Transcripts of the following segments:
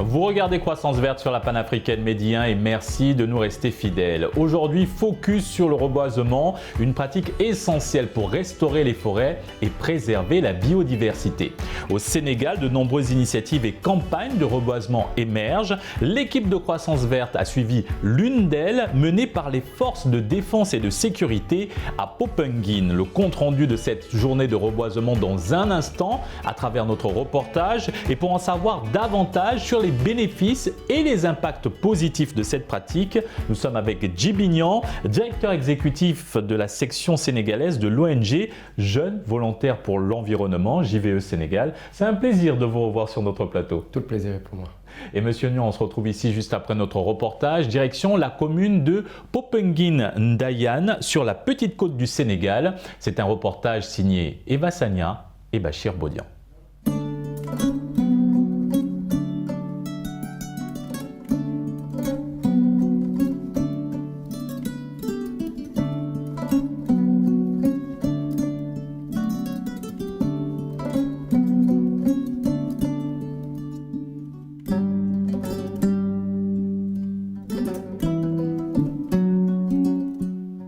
Vous regardez Croissance Verte sur la panafricaine Medi 1 et merci de nous rester fidèles. Aujourd'hui, focus sur le reboisement, une pratique essentielle pour restaurer les forêts et préserver la biodiversité. Au Sénégal, de nombreuses initiatives et campagnes de reboisement émergent. L'équipe de Croissance Verte a suivi l'une d'elles, menée par les forces de défense et de sécurité à Popenguine. Le compte-rendu de cette journée de reboisement dans un instant à travers notre reportage et pour en savoir davantage sur les bénéfices et les impacts positifs de cette pratique, nous sommes avec Djibignan, directeur exécutif de la section sénégalaise de l'ONG Jeunes Volontaires pour l'Environnement, JVE Sénégal. C'est un plaisir de vous revoir sur notre plateau. Tout le plaisir est pour moi. Et Monsieur Nyon, on se retrouve ici juste après notre reportage, direction la commune de Popenguine Ndayane sur la petite côte du Sénégal. C'est un reportage signé Eva Sagna et Bachir Bodian.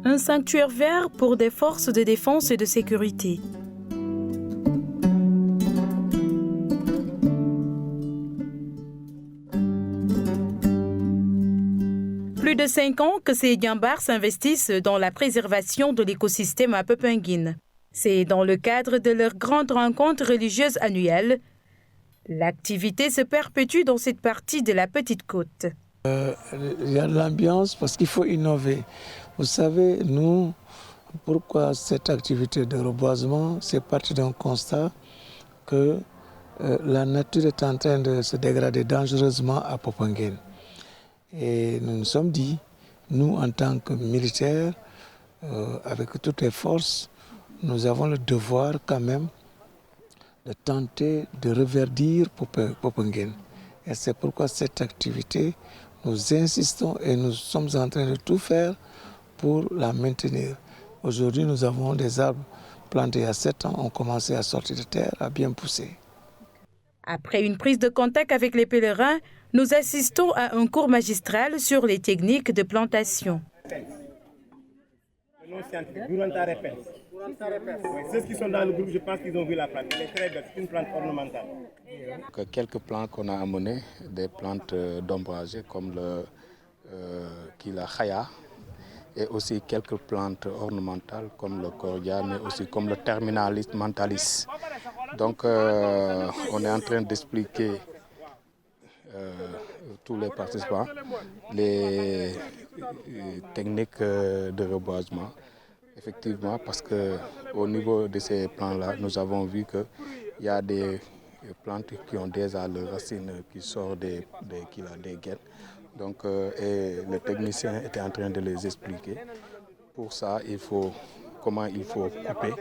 Un sanctuaire vert pour des forces de défense et de sécurité. Plus de 5 ans que ces Diambars s'investissent dans la préservation de l'écosystème à Popenguine. C'est dans le cadre de leur grande rencontre religieuse annuelle. L'activité se perpétue dans cette partie de la petite côte. Il y a de l'ambiance parce qu'il faut innover. Vous savez, nous, pourquoi cette activité de reboisement, c'est parti d'un constat que la nature est en train de se dégrader dangereusement à Popenguine. Et nous nous sommes dit, nous en tant que militaires, avec toutes les forces, nous avons le devoir quand même de tenter de reverdir Popenguine. Et c'est pourquoi cette activité, nous insistons et nous sommes en train de tout faire pour la maintenir. Aujourd'hui, nous avons des arbres plantés il y a 7 ans, ont commencé à sortir de terre, à bien pousser. Après une prise de contact avec les pèlerins, nous assistons à un cours magistral sur les techniques de plantation. Le nom scientifique, Duranta repens. Ceux qui sont dans le groupe, je pense qu'ils ont vu la plante. Elle est très belle, c'est une plante ornementale. Quelques plantes qu'on a amenées, des plantes d'ombragées comme la khaya, et aussi quelques plantes ornementales comme le cordia, mais aussi comme le terminalis mentalis. Donc on est en train d'expliquer tous les participants les techniques de reboisement. Effectivement, parce qu'au niveau de ces plants-là, nous avons vu qu'il y a des plantes qui ont déjà leurs racines qui sortent des gaines. Donc, et le technicien était en train de les expliquer. Pour ça, comment il faut couper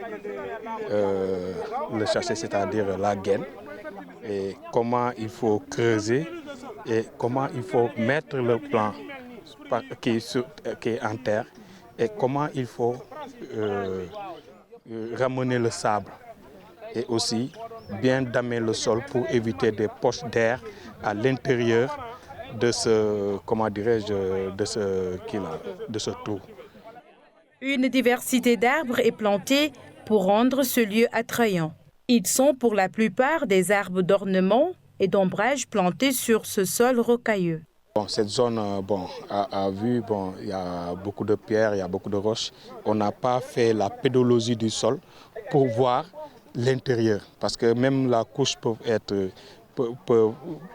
le sachet, c'est-à-dire la gaine, et comment il faut creuser et comment il faut mettre le plant qui est en terre et comment il faut ramener le sable et aussi bien damer le sol pour éviter des poches d'air à l'intérieur de ce trou. Une diversité d'arbres est plantée pour rendre ce lieu attrayant. Ils sont pour la plupart des arbres d'ornement et d'ombrage plantés sur ce sol rocailleux. Cette zone a vu, il y a beaucoup de pierres, il y a beaucoup de roches. On n'a pas fait la pédologie du sol pour voir l'intérieur. Parce que même la couche peut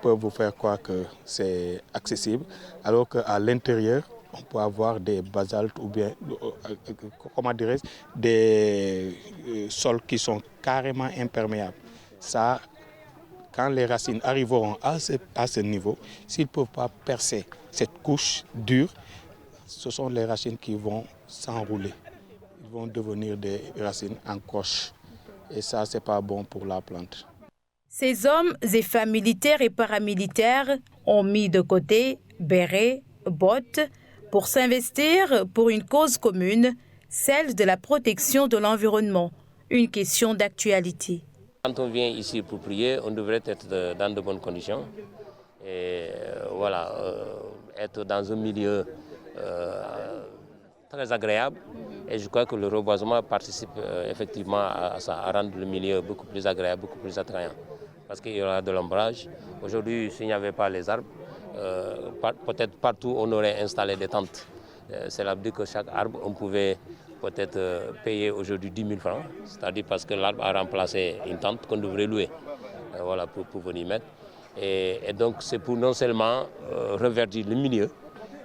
vous faire croire que c'est accessible. Alors qu'à l'intérieur, on peut avoir des basaltes ou bien, des sols qui sont carrément imperméables. Ça, quand les racines arriveront à ce niveau, s'ils ne peuvent pas percer cette couche dure, ce sont les racines qui vont s'enrouler. Ils vont devenir des racines en croche. Et ça, ce n'est pas bon pour la plante. Ces hommes et femmes militaires et paramilitaires ont mis de côté bérets, bottes, pour s'investir pour une cause commune, celle de la protection de l'environnement, une question d'actualité. Quand on vient ici pour prier, on devrait être dans de bonnes conditions. Et voilà, être dans un milieu très agréable. Et je crois que le reboisement participe effectivement à ça, à rendre le milieu beaucoup plus agréable, beaucoup plus attrayant. Parce qu'il y aura de l'ombrage. Aujourd'hui, s'il n'y avait pas les arbres, peut-être partout on aurait installé des tentes. Cela veut dire que chaque arbre, on pouvait peut-être payer aujourd'hui 10 000 francs. C'est-à-dire parce que l'arbre a remplacé une tente qu'on devrait louer voilà, pour venir mettre. Et donc c'est pour non seulement reverdir le milieu,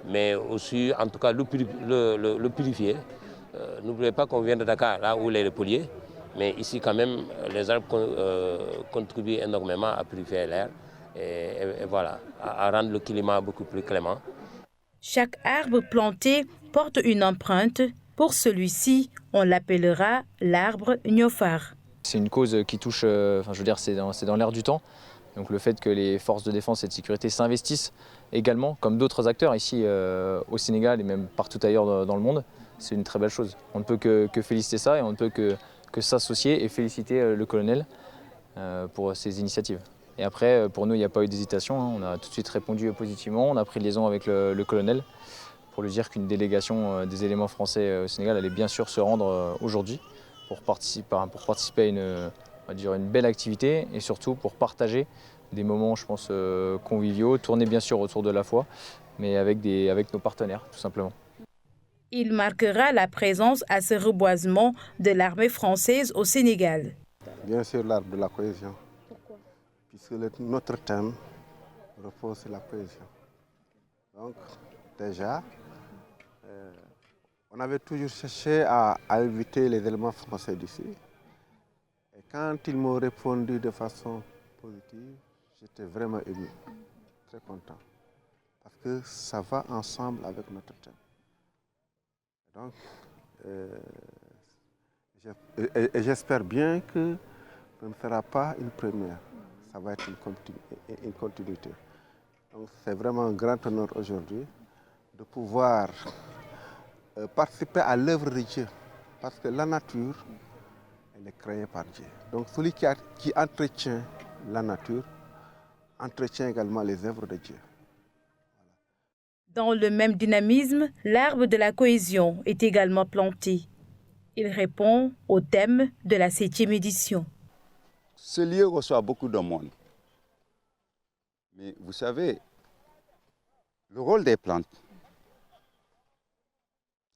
mais aussi en tout cas le purifier. N'oubliez pas qu'on vient de Dakar, là où il est le polier, mais ici quand même les arbres contribuent énormément à purifier l'air et voilà, à rendre le climat beaucoup plus clément. Chaque arbre planté porte une empreinte. Pour celui-ci, on l'appellera l'arbre Niofar. C'est une cause qui touche, je veux dire, c'est dans l'air du temps. Donc le fait que les forces de défense et de sécurité s'investissent également, comme d'autres acteurs ici au Sénégal et même partout ailleurs dans le monde, c'est une très belle chose. On ne peut que féliciter ça et on ne peut que s'associer et féliciter le colonel pour ses initiatives. Et après, pour nous, il n'y a pas eu d'hésitation. On a tout de suite répondu positivement. On a pris liaison avec le colonel pour lui dire qu'une délégation des éléments français au Sénégal allait bien sûr se rendre aujourd'hui pour participer à une belle activité et surtout pour partager des moments, je pense, conviviaux, tournés bien sûr autour de la foi, mais avec nos partenaires, tout simplement. Il marquera la présence à ce reboisement de l'armée française au Sénégal. Bien sûr, l'arbre de la cohésion. Pourquoi? Puisque notre thème repose sur la cohésion. Donc, déjà, on avait toujours cherché à éviter les éléments français d'ici. Et quand ils m'ont répondu de façon positive, j'étais vraiment ému, très content. Parce que ça va ensemble avec notre thème. Donc, j'espère bien que ce ne sera pas une première, ça va être une continuité. Donc, c'est vraiment un grand honneur aujourd'hui de pouvoir participer à l'œuvre de Dieu. Parce que la nature, elle est créée par Dieu. Donc, celui qui entretient la nature, entretient également les œuvres de Dieu. Dans le même dynamisme, l'arbre de la cohésion est également planté. Il répond au thème de la 7e édition. Ce lieu reçoit beaucoup de monde. Mais vous savez, le rôle des plantes,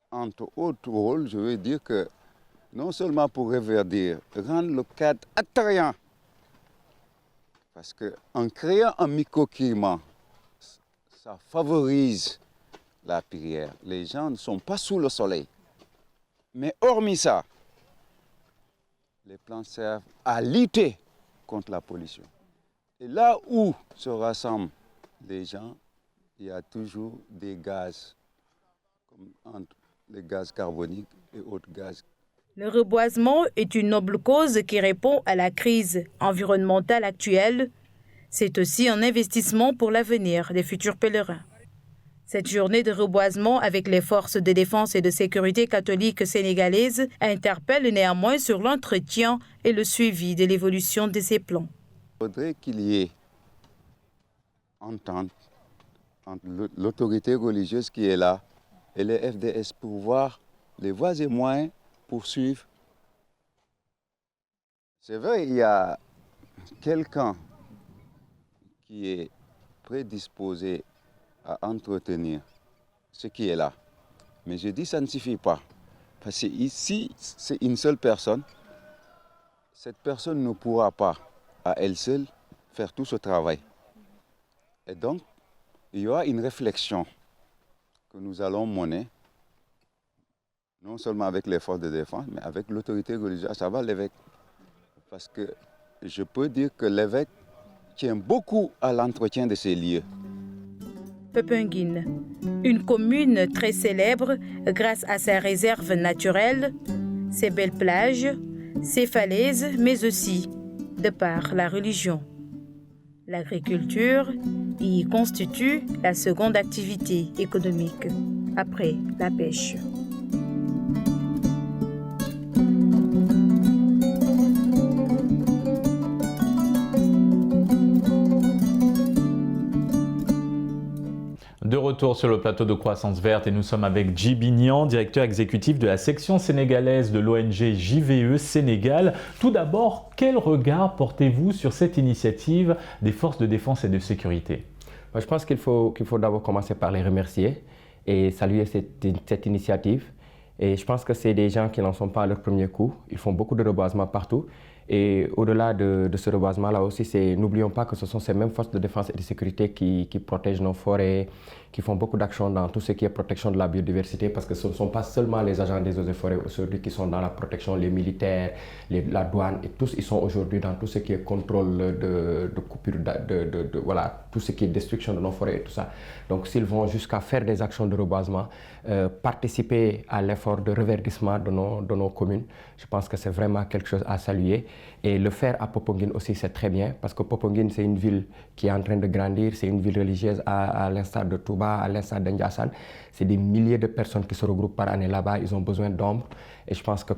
entre autres rôles, je veux dire que non seulement pour reverdir, rendre le cadre attrayant, parce qu'en créant un microclimat, ça favorise la prière. Les gens ne sont pas sous le soleil. Mais hormis ça, les plantes servent à lutter contre la pollution. Et là où se rassemblent les gens, il y a toujours des gaz, comme entre les gaz carboniques et autres gaz. Le reboisement est une noble cause qui répond à la crise environnementale actuelle. C'est aussi un investissement pour l'avenir des futurs pèlerins. Cette journée de reboisement avec les forces de défense et de sécurité catholiques sénégalaises interpelle néanmoins sur l'entretien et le suivi de l'évolution de ces plans. Il faudrait qu'il y ait entente entre l'autorité religieuse qui est là et les FDS pour voir les voies et moyens pour suivre. C'est vrai, il y a quelqu'un qui est prédisposé à entretenir ce qui est là. Mais je dis ça ne suffit pas. Parce que ici, c'est une seule personne. Cette personne ne pourra pas, à elle seule, faire tout ce travail. Et donc, il y aura une réflexion que nous allons mener, non seulement avec les forces de défense, mais avec l'autorité religieuse, à savoir l'évêque. Parce que je peux dire que l'évêque tient beaucoup à l'entretien de ces lieux. Peupenguine, une commune très célèbre grâce à sa réserve naturelle, ses belles plages, ses falaises, mais aussi de par la religion. L'agriculture y constitue la seconde activité économique après la pêche. De retour sur le plateau de Croissance Verte et nous sommes avec Djiby Niang, directeur exécutif de la section sénégalaise de l'ONG JVE Sénégal. Tout d'abord, quel regard portez-vous sur cette initiative des forces de défense et de sécurité? Je pense qu'il faut d'abord commencer par les remercier et saluer cette initiative. Et je pense que c'est des gens qui n'en sont pas à leur premier coup. Ils font beaucoup de reboisement partout. Et au-delà de ce reboisement-là aussi, n'oublions pas que ce sont ces mêmes forces de défense et de sécurité qui protègent nos forêts, qui font beaucoup d'actions dans tout ce qui est protection de la biodiversité, parce que ce ne sont pas seulement les agents des eaux et forêts aujourd'hui qui sont dans la protection, les militaires, la douane, et tous, ils sont aujourd'hui dans tout ce qui est contrôle de coupure, voilà, tout ce qui est destruction de nos forêts et tout ça. Donc s'ils vont jusqu'à faire des actions de reboisement, participer à l'effort de reverdissement de nos communes, je pense que c'est vraiment quelque chose à saluer. Et le faire à Popenguine aussi, c'est très bien, parce que Popenguine, c'est une ville qui est en train de grandir, c'est une ville religieuse à l'instar de Touba, à l'instar de Ndiassane. C'est des milliers de personnes qui se regroupent par année là-bas, ils ont besoin d'ombre. Et je pense que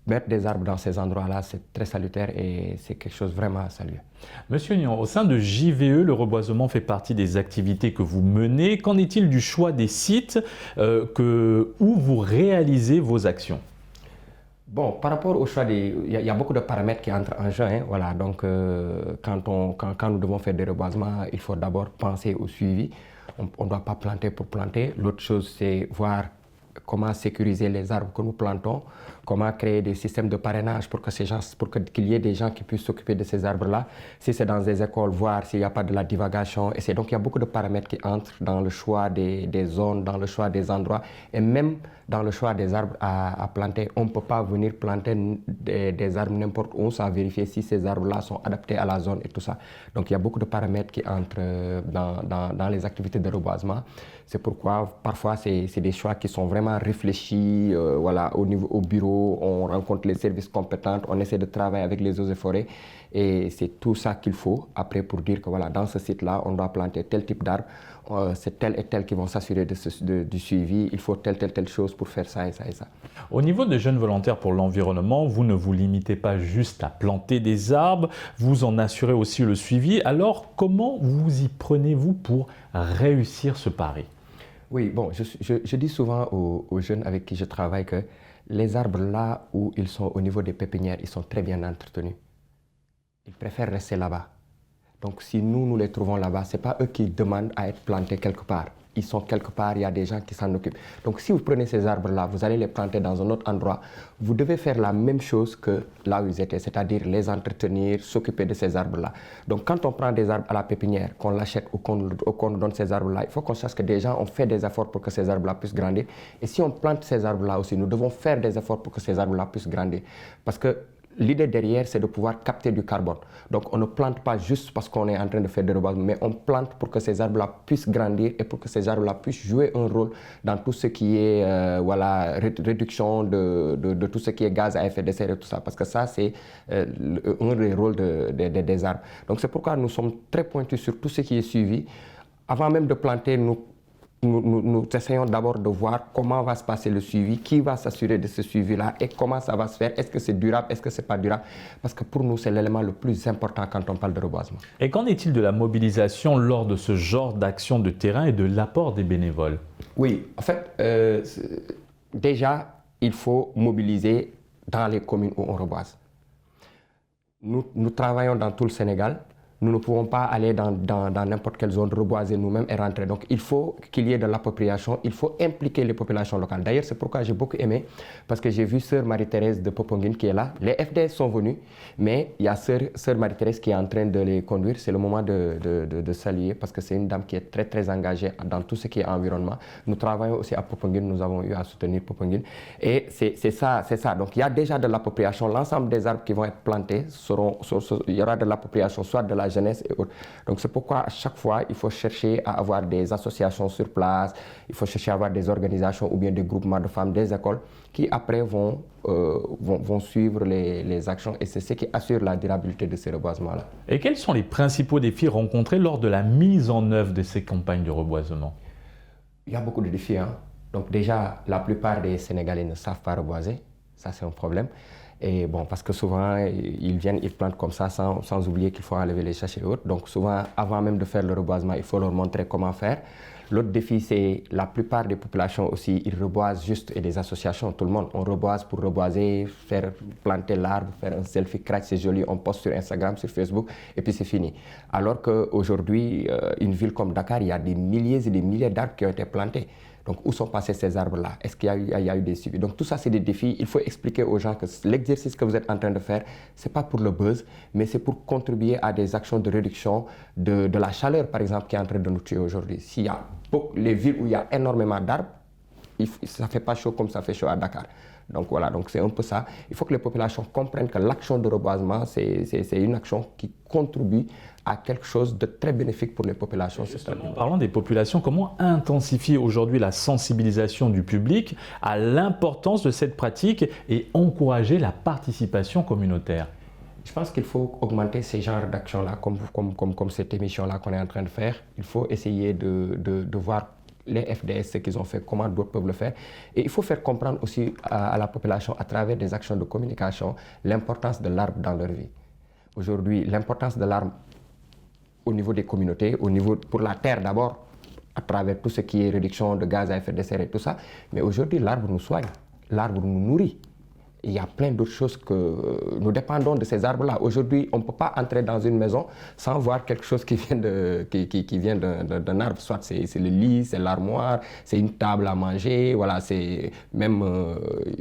mettre des arbres dans ces endroits-là, c'est très salutaire et c'est quelque chose vraiment à saluer. Monsieur Niang, au sein de JVE, le reboisement fait partie des activités que vous menez. Qu'en est-il du choix des sites où vous réalisez vos actions? Bon, par rapport au choix il y a beaucoup de paramètres qui entrent en jeu. Hein, voilà. Donc, quand nous devons faire des reboisements, il faut d'abord penser au suivi. On ne doit pas planter pour planter. L'autre chose, c'est voir comment sécuriser les arbres que nous plantons, comment créer des systèmes de parrainage pour qu'il y ait des gens qui puissent s'occuper de ces arbres-là. Si c'est dans des écoles, voir s'il n'y a pas de la divagation. Donc il y a beaucoup de paramètres qui entrent dans le choix des zones, dans le choix des endroits et même dans le choix des arbres à planter. On ne peut pas venir planter des arbres n'importe où sans vérifier si ces arbres-là sont adaptés à la zone et tout ça. Donc il y a beaucoup de paramètres qui entrent dans les activités de reboisement. C'est pourquoi parfois c'est des choix qui sont vraiment réfléchis. Voilà, au bureau, on rencontre les services compétents, on essaie de travailler avec les eaux et forêts. Et c'est tout ça qu'il faut après pour dire que voilà, dans ce site-là, on doit planter tel type d'arbre. C'est tel et tel qui vont s'assurer du suivi. Il faut telle chose pour faire ça et ça et ça. Au niveau des jeunes volontaires pour l'environnement, vous ne vous limitez pas juste à planter des arbres, vous en assurez aussi le suivi. Alors, comment vous y prenez-vous pour réussir ce pari? Oui, bon, je dis souvent aux jeunes avec qui je travaille que les arbres là où ils sont au niveau des pépinières, ils sont très bien entretenus. Ils préfèrent rester là-bas. Donc si nous les trouvons là-bas, ce n'est pas eux qui demandent à être plantés quelque part. Ils sont quelque part, il y a des gens qui s'en occupent. Donc si vous prenez ces arbres-là, vous allez les planter dans un autre endroit, vous devez faire la même chose que là où ils étaient, c'est-à-dire les entretenir, s'occuper de ces arbres-là. Donc quand on prend des arbres à la pépinière, qu'on l'achète ou qu'on nous donne ces arbres-là, il faut qu'on sache que des gens ont fait des efforts pour que ces arbres-là puissent grandir. Et si on plante ces arbres-là aussi, nous devons faire des efforts pour que ces arbres-là puissent grandir. Parce que l'idée derrière, c'est de pouvoir capter du carbone. Donc on ne plante pas juste parce qu'on est en train de faire des reboisements, mais on plante pour que ces arbres-là puissent grandir et pour que ces arbres-là puissent jouer un rôle dans tout ce qui est réduction de tout ce qui est gaz à effet de serre et tout ça. Parce que ça, c'est un des rôles des arbres. Donc c'est pourquoi nous sommes très pointus sur tout ce qui est suivi. Avant même de planter, nous essayons d'abord de voir comment va se passer le suivi, qui va s'assurer de ce suivi-là et comment ça va se faire. Est-ce que c'est durable, est-ce que c'est pas durable? Parce que pour nous, c'est l'élément le plus important quand on parle de reboisement. Et qu'en est-il de la mobilisation lors de ce genre d'action de terrain et de l'apport des bénévoles? Oui, en fait, déjà, il faut mobiliser dans les communes où on reboise. Nous travaillons dans tout le Sénégal. Nous ne pouvons pas aller dans n'importe quelle zone, reboiser nous-mêmes et rentrer. Donc il faut qu'il y ait de l'appropriation, il faut impliquer les populations locales. D'ailleurs, c'est pourquoi j'ai beaucoup aimé, parce que j'ai vu Sœur Marie-Thérèse de Popenguine qui est là. Les FDS sont venus, mais il y a Sœur Marie-Thérèse qui est en train de les conduire. C'est le moment de saluer, parce que c'est une dame qui est très très engagée dans tout ce qui est environnement. Nous travaillons aussi à Popenguine, nous avons eu à soutenir Popenguine. Et c'est ça. Donc il y a déjà de l'appropriation. L'ensemble des arbres qui vont être plantés, il y aura de l'appropriation, soit de la jeunesse et autres. Donc c'est pourquoi à chaque fois, il faut chercher à avoir des associations sur place, il faut chercher à avoir des organisations ou bien des groupements de femmes, des écoles qui après vont suivre les actions et c'est ce qui assure la durabilité de ces reboisements-là. Et quels sont les principaux défis rencontrés lors de la mise en œuvre de ces campagnes de reboisement? Il y a beaucoup de défis. Donc déjà, la plupart des Sénégalais ne savent pas reboiser, ça c'est un problème. Et bon, parce que souvent, ils viennent, ils plantent comme ça sans oublier qu'il faut enlever les sachets et autres. Donc souvent, avant même de faire le reboisement, il faut leur montrer comment faire. L'autre défi, c'est la plupart des populations aussi, ils reboisent juste, et des associations, tout le monde, on reboise pour reboiser, faire planter l'arbre, faire un selfie, crack, c'est joli, on poste sur Instagram, sur Facebook, et puis c'est fini. Alors qu'aujourd'hui, une ville comme Dakar, il y a des milliers et des milliers d'arbres qui ont été plantés. Donc, où sont passés ces arbres-là? Est-ce qu'il y a eu des suivis? Donc, tout ça, c'est des défis. Il faut expliquer aux gens que l'exercice que vous êtes en train de faire, ce n'est pas pour le buzz, mais c'est pour contribuer à des actions de réduction de la chaleur, par exemple, qui est en train de nous tuer aujourd'hui. S'il y a les villes où il y a énormément d'arbres, ça ne fait pas chaud comme ça fait chaud à Dakar. Donc voilà, donc c'est un peu ça. Il faut que les populations comprennent que l'action de reboisement, c'est une action qui contribue à quelque chose de très bénéfique pour les populations. En parlant des populations, comment intensifier aujourd'hui la sensibilisation du public à l'importance de cette pratique et encourager la participation communautaire? Je pense qu'il faut augmenter ces genres d'actions-là, comme cette émission-là qu'on est en train de faire. Il faut essayer de voir les FDS, ce qu'ils ont fait, comment d'autres peuvent le faire. Et il faut faire comprendre aussi à la population, à travers des actions de communication, l'importance de l'arbre dans leur vie. Aujourd'hui, l'importance de l'arbre au niveau des communautés, pour la terre d'abord, à travers tout ce qui est réduction de gaz à effet de serre et tout ça. Mais aujourd'hui, l'arbre nous soigne, l'arbre nous nourrit. Il y a plein d'autres choses que nous dépendons de ces arbres-là. Aujourd'hui, on ne peut pas entrer dans une maison sans voir quelque chose qui vient d'un arbre. Soit c'est le lit, c'est l'armoire, c'est une table à manger, voilà, c'est même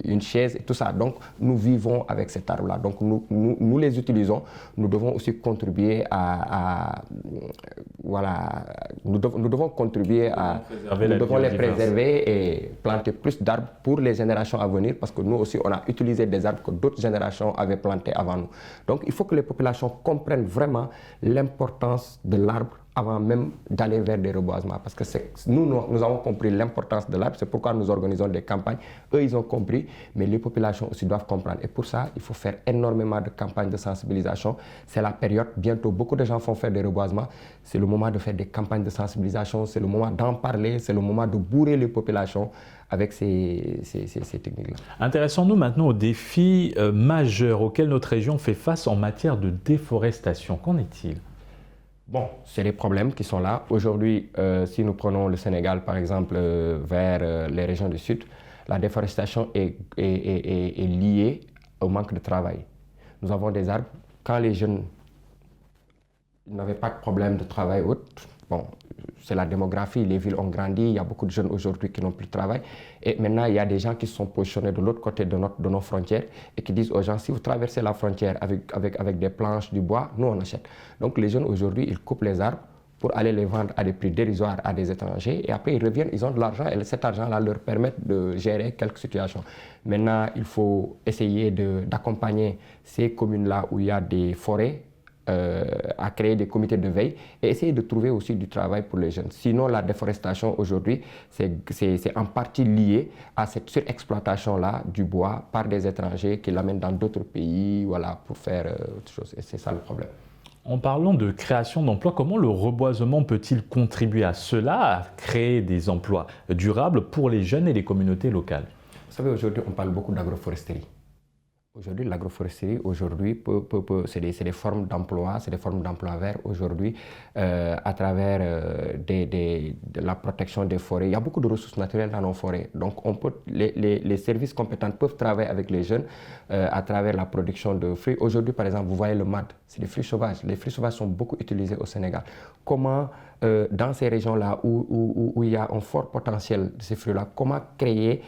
une chaise et tout ça. Donc, nous vivons avec cet arbre-là. Donc, nous les utilisons. Nous devons aussi contribuer voilà, nous devons contribuer à... Nous devons les préserver et planter plus d'arbres pour les générations à venir, parce que nous aussi, on a utilisé des arbres que d'autres générations avaient plantés avant nous. Donc il faut que les populations comprennent vraiment l'importance de l'arbre avant même d'aller vers des reboisements. Parce que nous avons compris l'importance de l'arbre, c'est pourquoi nous organisons des campagnes. Eux, ils ont compris, mais les populations aussi doivent comprendre. Et pour ça, il faut faire énormément de campagnes de sensibilisation. C'est la période, bientôt beaucoup de gens vont faire des reboisements. C'est le moment de faire des campagnes de sensibilisation, c'est le moment d'en parler, c'est le moment de bourrer les populations avec ces techniques-là. Intéressons-nous maintenant aux défis majeurs auxquels notre région fait face en matière de déforestation. Qu'en est-il? Bon, c'est les problèmes qui sont là. Aujourd'hui, si nous prenons le Sénégal, par exemple, vers les régions du Sud, la déforestation est liée au manque de travail. Nous avons des arbres. Quand les jeunes n'avaient pas de problème de travail autre, bon, c'est la démographie, les villes ont grandi, il y a beaucoup de jeunes aujourd'hui qui n'ont plus de travail. Et maintenant, il y a des gens qui se sont positionnés de l'autre côté de nos frontières et qui disent aux gens, si vous traversez la frontière avec des planches, du bois, nous on achète. Donc les jeunes aujourd'hui, ils coupent les arbres pour aller les vendre à des prix dérisoires à des étrangers. Et après, ils reviennent, ils ont de l'argent et cet argent-là leur permet de gérer quelques situations. Maintenant, il faut essayer d'accompagner ces communes-là où il y a des forêts, à créer des comités de veille et essayer de trouver aussi du travail pour les jeunes. Sinon, la déforestation aujourd'hui, c'est en partie lié à cette surexploitation-là du bois par des étrangers qui l'amènent dans d'autres pays, voilà, pour faire autre chose. Et c'est ça le problème. En parlant de création d'emplois, comment le reboisement peut-il contribuer à cela, à créer des emplois durables pour les jeunes et les communautés locales? Vous savez, aujourd'hui, on parle beaucoup d'agroforesterie. Aujourd'hui, l'agroforesterie, c'est des formes d'emploi, c'est des formes d'emploi vert aujourd'hui à travers de la protection des forêts. Il y a beaucoup de ressources naturelles dans nos forêts. Donc, les services compétents peuvent travailler avec les jeunes à travers la production de fruits. Aujourd'hui, par exemple, vous voyez le mad, c'est des fruits sauvages. Les fruits sauvages sont beaucoup utilisés au Sénégal. Comment, dans ces régions-là où il y a un fort potentiel de ces fruits-là, comment créer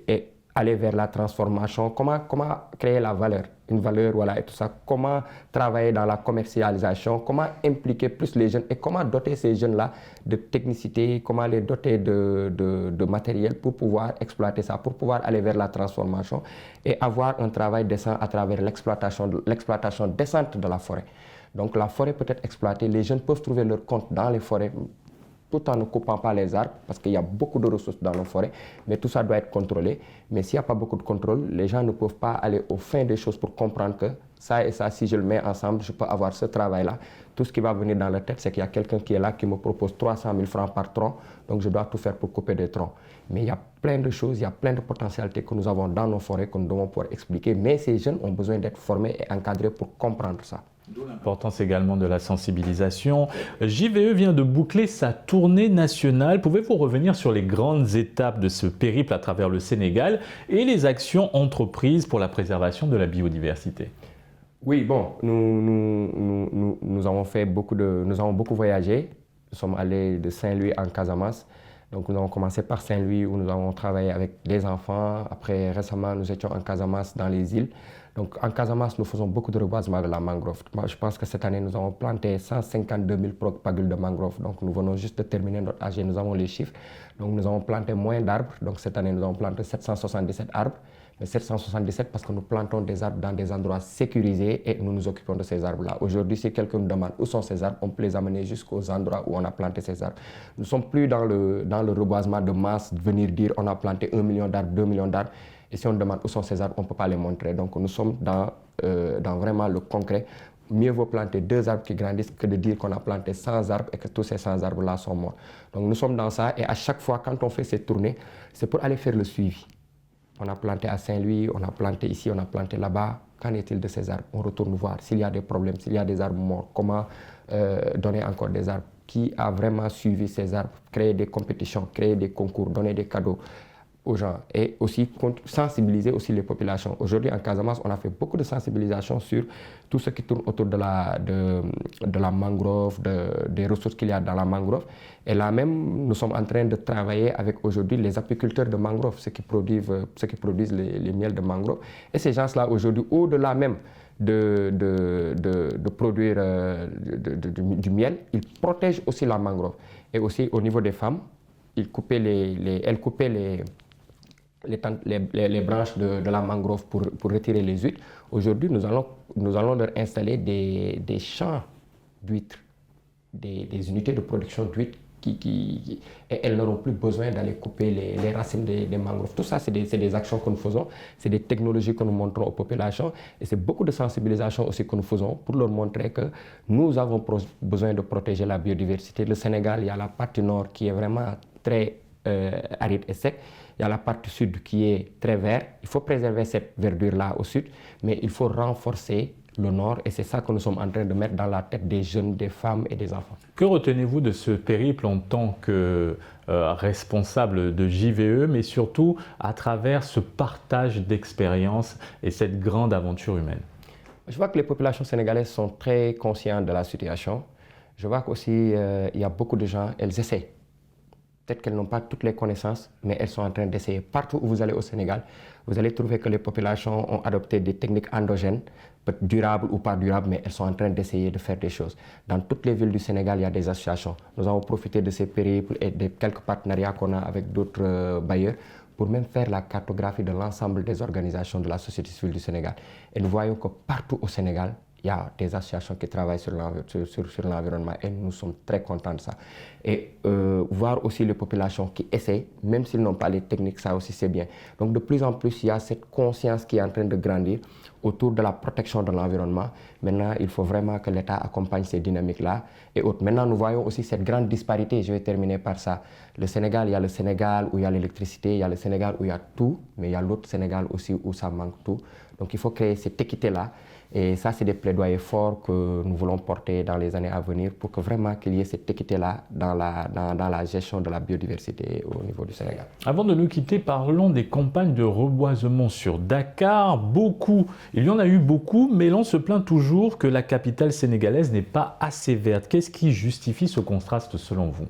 et aller vers la transformation, comment créer la valeur, une valeur, voilà, et tout ça, comment travailler dans la commercialisation, comment impliquer plus les jeunes et comment doter ces jeunes-là de technicité, comment les doter de matériel pour pouvoir exploiter ça, pour pouvoir aller vers la transformation et avoir un travail décent à travers l'exploitation décente de la forêt. Donc la forêt peut être exploitée, les jeunes peuvent trouver leur compte dans les forêts, tout en ne coupant pas les arbres, parce qu'il y a beaucoup de ressources dans nos forêts, mais tout ça doit être contrôlé. Mais s'il n'y a pas beaucoup de contrôle, les gens ne peuvent pas aller au fin des choses pour comprendre que ça et ça, si je le mets ensemble, je peux avoir ce travail-là. Tout ce qui va venir dans leur tête, c'est qu'il y a quelqu'un qui est là, qui me propose 300 000 francs par tronc, donc je dois tout faire pour couper des troncs. Mais il y a plein de choses, il y a plein de potentialités que nous avons dans nos forêts, que nous devons pouvoir expliquer, mais ces jeunes ont besoin d'être formés et encadrés pour comprendre ça. D'où l'importance également de la sensibilisation. JVE vient de boucler sa tournée nationale. Pouvez-vous revenir sur les grandes étapes de ce périple à travers le Sénégal et les actions entreprises pour la préservation de la biodiversité? Oui, bon, nous avons beaucoup voyagé. Nous sommes allés de Saint-Louis en Casamance. Donc nous avons commencé par Saint-Louis où nous avons travaillé avec les enfants. Après, récemment, nous étions en Casamance dans les îles. Donc en Casamance, nous faisons beaucoup de reboisement de la mangrove. Moi, je pense que cette année, nous avons planté 152 000 propagules de mangrove. Donc nous venons juste de terminer notre AG, nous avons les chiffres. Donc nous avons planté moins d'arbres. Donc cette année, nous avons planté 777 arbres. Mais 777 parce que nous plantons des arbres dans des endroits sécurisés et nous nous occupons de ces arbres-là. Aujourd'hui, si quelqu'un nous demande où sont ces arbres, on peut les amener jusqu'aux endroits où on a planté ces arbres. Nous ne sommes plus dans le reboisement de masse, de venir dire on a planté 1 million d'arbres, 2 millions d'arbres. Et si on demande où sont ces arbres, on ne peut pas les montrer. Donc nous sommes dans vraiment le concret. Mieux vaut planter 2 arbres qui grandissent que de dire qu'on a planté 100 arbres et que tous ces 100 arbres-là sont morts. Donc nous sommes dans ça et à chaque fois, quand on fait ces tournées, c'est pour aller faire le suivi. On a planté à Saint-Louis, on a planté ici, on a planté là-bas. Qu'en est-il de ces arbres? On retourne voir s'il y a des problèmes, s'il y a des arbres morts, comment donner encore des arbres. Qui a vraiment suivi ces arbres, créer des compétitions, créer des concours, donner des cadeaux aux gens et aussi sensibiliser aussi les populations. Aujourd'hui en Casamance, on a fait beaucoup de sensibilisation sur tout ce qui tourne autour de la mangrove, des ressources qu'il y a dans la mangrove. Et là même, nous sommes en train de travailler avec aujourd'hui les apiculteurs de mangrove, ceux qui produisent les miels de mangrove. Et ces gens-là aujourd'hui, au-delà même de produire du miel, ils protègent aussi la mangrove. Et aussi au niveau des femmes, elles coupaient les branches de la mangrove pour retirer les huîtres. Aujourd'hui, nous allons leur installer des champs d'huîtres, des unités de production d'huîtres et elles n'auront plus besoin d'aller couper les racines des mangroves. Tout ça, c'est des actions que nous faisons, c'est des technologies que nous montrons aux populations et c'est beaucoup de sensibilisation aussi que nous faisons pour leur montrer que nous avons besoin de protéger la biodiversité. Le Sénégal, il y a la partie nord qui est vraiment très aride et sec. Il y a la partie sud qui est très verte. Il faut préserver cette verdure-là au sud, mais il faut renforcer le nord et c'est ça que nous sommes en train de mettre dans la tête des jeunes, des femmes et des enfants. Que retenez-vous de ce périple en tant que responsable de JVE, mais surtout à travers ce partage d'expériences et cette grande aventure humaine? Je vois que les populations sénégalaises sont très conscientes de la situation. Je vois qu'aussi il y a beaucoup de gens, elles essaient. Peut-être qu'elles n'ont pas toutes les connaissances, mais elles sont en train d'essayer. Partout où vous allez au Sénégal, vous allez trouver que les populations ont adopté des techniques endogènes, durables ou pas durables, mais elles sont en train d'essayer de faire des choses. Dans toutes les villes du Sénégal, il y a des associations. Nous avons profité de ces périples et de quelques partenariats qu'on a avec d'autres bailleurs pour même faire la cartographie de l'ensemble des organisations de la société civile du Sénégal. Et nous voyons que partout au Sénégal, il y a des associations qui travaillent sur l'environnement et nous sommes très contents de ça. Et voir aussi les populations qui essaient, même s'ils n'ont pas les techniques, ça aussi c'est bien. Donc de plus en plus, il y a cette conscience qui est en train de grandir autour de la protection de l'environnement. Maintenant, il faut vraiment que l'État accompagne ces dynamiques-là et autres. Maintenant, nous voyons aussi cette grande disparité. Je vais terminer par ça. Le Sénégal, il y a le Sénégal où il y a l'électricité, il y a le Sénégal où il y a tout, mais il y a l'autre Sénégal aussi où ça manque tout. Donc il faut créer cette équité-là. Et ça, c'est des plaidoyers forts que nous voulons porter dans les années à venir pour que vraiment qu'il y ait cette équité-là dans la gestion de la biodiversité au niveau du Sénégal. Avant de nous quitter, parlons des campagnes de reboisement sur Dakar. Il y en a eu beaucoup, mais l'on se plaint toujours que la capitale sénégalaise n'est pas assez verte. Qu'est-ce qui justifie ce contraste selon vous?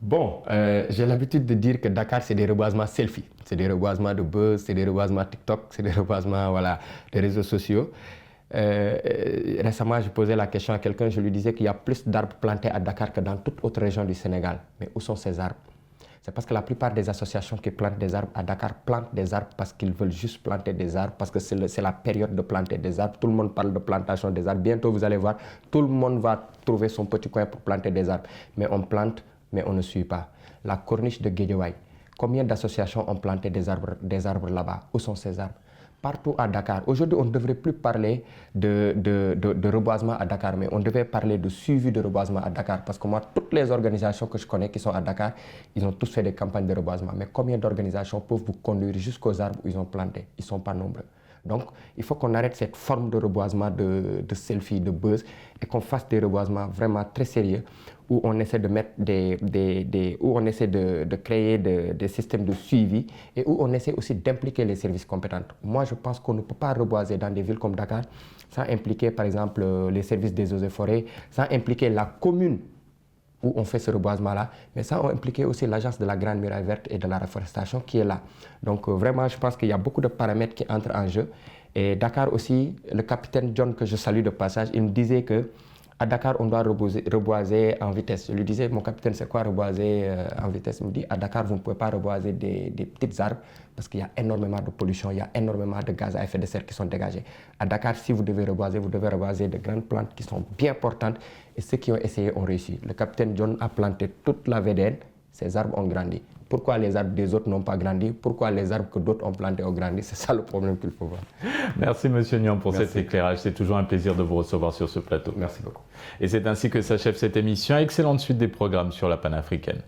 Bon, j'ai l'habitude de dire que Dakar, c'est des reboisements selfie. C'est des reboisements de buzz, c'est des reboisements TikTok, c'est des reboisements des réseaux sociaux. Récemment, je posais la question à quelqu'un, je lui disais qu'il y a plus d'arbres plantés à Dakar que dans toute autre région du Sénégal. Mais où sont ces arbres? C'est parce que la plupart des associations qui plantent des arbres à Dakar plantent des arbres parce qu'ils veulent juste planter des arbres, parce que c'est la période de planter des arbres. Tout le monde parle de plantation des arbres. Bientôt, vous allez voir, tout le monde va trouver son petit coin pour planter des arbres. Mais on plante, mais on ne suit pas. La corniche de Guédiawaye, combien d'associations ont planté des arbres là-bas? Où sont ces arbres? Partout à Dakar. Aujourd'hui, on ne devrait plus parler de reboisement à Dakar, mais on devait parler de suivi de reboisement à Dakar. Parce que moi, toutes les organisations que je connais qui sont à Dakar, ils ont tous fait des campagnes de reboisement. Mais combien d'organisations peuvent vous conduire jusqu'aux arbres où ils ont planté? Ils ne sont pas nombreux. Donc, il faut qu'on arrête cette forme de reboisement de selfie, de buzz, et qu'on fasse des reboisements vraiment très sérieux, où on essaie de mettre où on essaie de créer des systèmes de suivi et où on essaie aussi d'impliquer les services compétents. Moi, je pense qu'on ne peut pas reboiser dans des villes comme Dakar sans impliquer, par exemple, les services des eaux et forêts, sans impliquer la commune où on fait ce reboisement-là, mais sans impliquer aussi l'agence de la Grande Muraille Verte et de la reforestation qui est là. Donc vraiment, je pense qu'il y a beaucoup de paramètres qui entrent en jeu. Et Dakar aussi, le capitaine John, que je salue de passage, il me disait que à Dakar, on doit reboiser en vitesse. Je lui disais, mon capitaine, c'est quoi reboiser en vitesse? Il me dit, à Dakar, vous ne pouvez pas reboiser des petites arbres parce qu'il y a énormément de pollution, il y a énormément de gaz à effet de serre qui sont dégagés. À Dakar, si vous devez reboiser de grandes plantes qui sont bien portantes et ceux qui ont essayé ont réussi. Le capitaine John a planté toute la VDN, ces arbres ont grandi. Pourquoi les arbres des autres n'ont pas grandi? Pourquoi les arbres que d'autres ont plantés ont grandi? C'est ça le problème qu'il faut voir. Merci Monsieur Niang pour cet éclairage. C'est toujours un plaisir de vous recevoir sur ce plateau. Merci beaucoup. Et c'est ainsi que s'achève cette émission. Excellente suite des programmes sur la panafricaine.